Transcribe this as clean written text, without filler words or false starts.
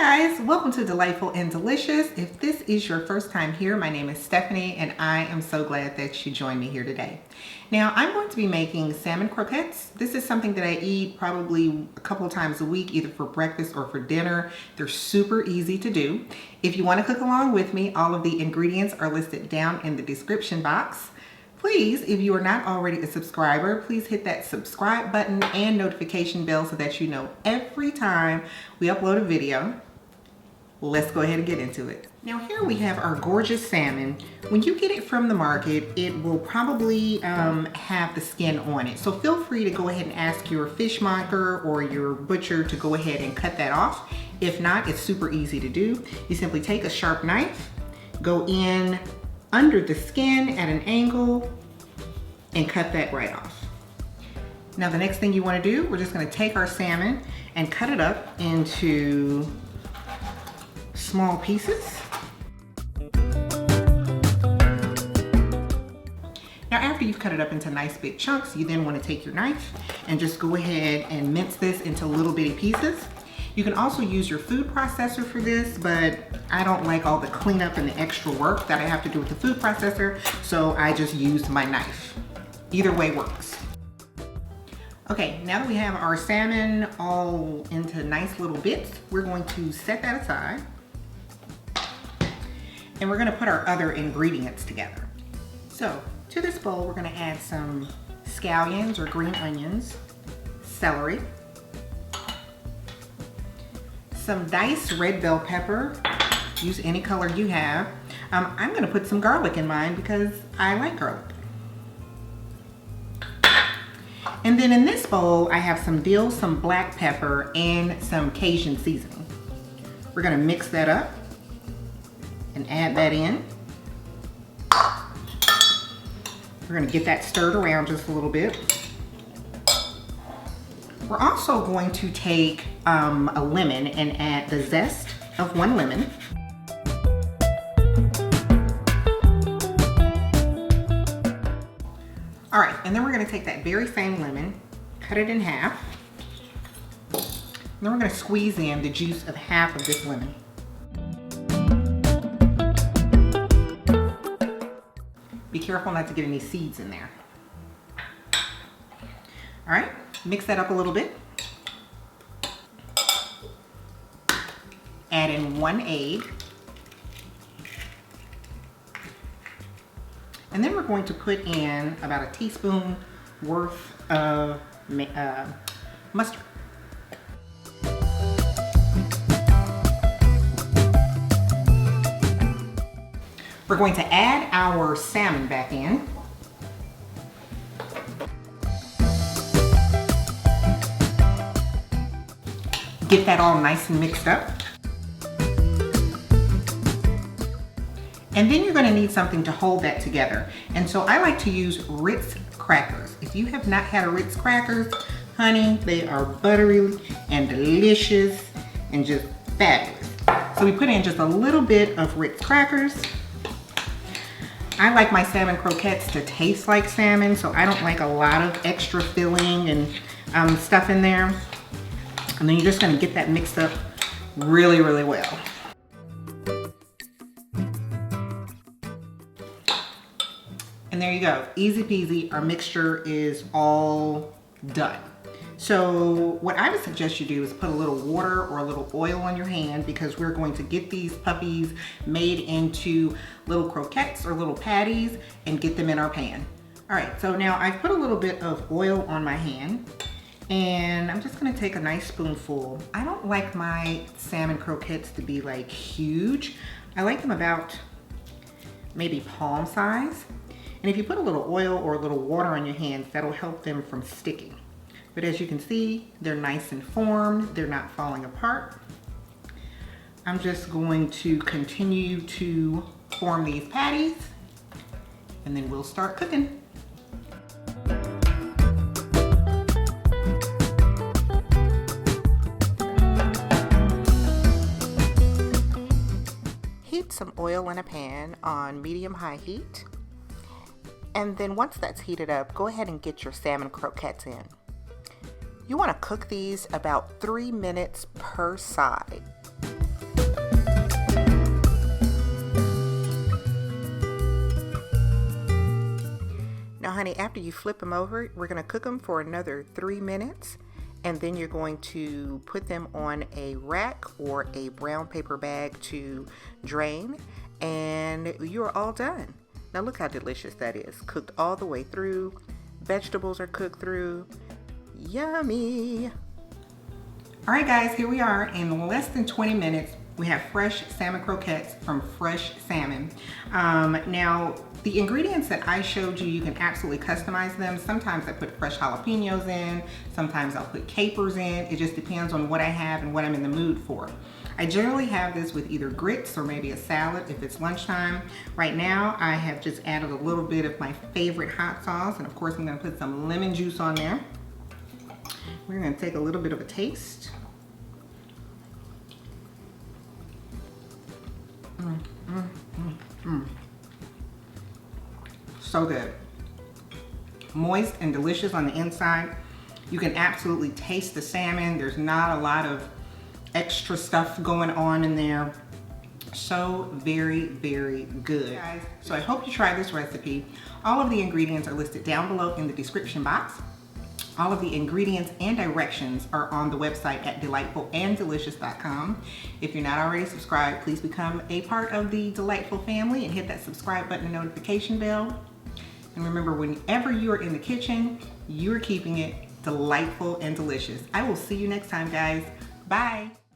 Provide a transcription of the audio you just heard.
Hi guys, welcome to Delightful and Delicious. If this is your first time here, my name is Stephanie and I am so glad that you joined me here today. Now I'm going to be making salmon croquettes. This is something that I eat probably a couple of times a week, either for breakfast or for dinner. They're super easy to do. If you want to cook along with me, all of the ingredients are listed down in the description box. Please, if you are not already a subscriber, please hit that subscribe button and notification bell so that you know every time we upload a video. Let's go ahead and get into it. Now here we have our gorgeous salmon. When you get it from the market, it will probably have the skin on it. So feel free to go ahead and ask your fishmonger or your butcher to go ahead and cut that off. If not, it's super easy to do. You simply take a sharp knife, go in under the skin at an angle and cut that right off. Now the next thing you want to do, we're just going to take our salmon and cut it up into small pieces. Now after you've cut it up into nice big chunks, you then want to take your knife and just go ahead and mince this into little bitty pieces. You can also use your food processor for this, but I don't like all the cleanup and the extra work that I have to do with the food processor, so I just used my knife. Either way works. Okay, now that we have our salmon all into nice little bits, we're going to set that aside. And we're gonna put our other ingredients together. So, to this bowl, we're gonna add some scallions or green onions, celery, some diced red bell pepper, use any color you have. I'm gonna put some garlic in mine because I like garlic. And then in this bowl, I have some dill, some black pepper, and some Cajun seasoning. We're gonna mix that up and add that in. We're gonna get that stirred around just a little bit. We're also going to take a lemon and add the zest of one lemon. All right, and then we're gonna take that very same lemon, cut it in half, and then we're gonna squeeze in the juice of half of this lemon. Be careful not to get any seeds in there. All right, mix that up a little bit. Add in 1 egg. And then we're going to put in about a teaspoon worth of mustard. We're going to add our salmon back in. Get that all nice and mixed up. And then you're going to need something to hold that together. And so I like to use Ritz Crackers. If you have not had a Ritz Crackers, honey, they are buttery and delicious and just fabulous. So we put in just a little bit of Ritz Crackers. I like my salmon croquettes to taste like salmon, so I don't like a lot of extra filling and stuff in there. And then you're just gonna get that mixed up really, really well. And there you go, easy peasy, our mixture is all done. So what I would suggest you do is put a little water or a little oil on your hand because we're going to get these puppies made into little croquettes or little patties and get them in our pan. All right, so now I've put a little bit of oil on my hand and I'm just gonna take a nice spoonful. I don't like my salmon croquettes to be like huge. I like them about maybe palm size. And if you put a little oil or a little water on your hands, that'll help them from sticking. But as you can see, they're nice and formed. They're not falling apart. I'm just going to continue to form these patties and then we'll start cooking. Heat some oil in a pan on medium-high heat. And then once that's heated up, go ahead and get your salmon croquettes in. You want to cook these about 3 minutes per side. honey, after you flip them over, we're gonna cook them for another 3 minutes, and then you're going to put them on a rack or a brown paper bag to drain, and you're all done. Now look how delicious that is. Cooked all the way through. Vegetables are cooked through. Yummy. All right guys, here we are. In less than 20 minutes, we have fresh salmon croquettes from Fresh Salmon. Now, the ingredients that I showed you, you can absolutely customize them. Sometimes I put fresh jalapenos in, sometimes I'll put capers in. It just depends on what I have and what I'm in the mood for. I generally have this with either grits or maybe a salad if it's lunchtime. Right now, I have just added a little bit of my favorite hot sauce, and of course I'm gonna put some lemon juice on there. We're gonna take a little bit of a taste. So good. Moist and delicious on the inside. You can absolutely taste the salmon. There's not a lot of extra stuff going on in there. So very, very good. Guys, so I hope you try this recipe. All of the ingredients are listed down below in the description box. All of the ingredients and directions are on the website at delightfulanddelicious.com. If you're not already subscribed, please become a part of the Delightful family and hit that subscribe button and notification bell. And remember, whenever you are in the kitchen, you're keeping it delightful and delicious. I will see you next time, guys. Bye.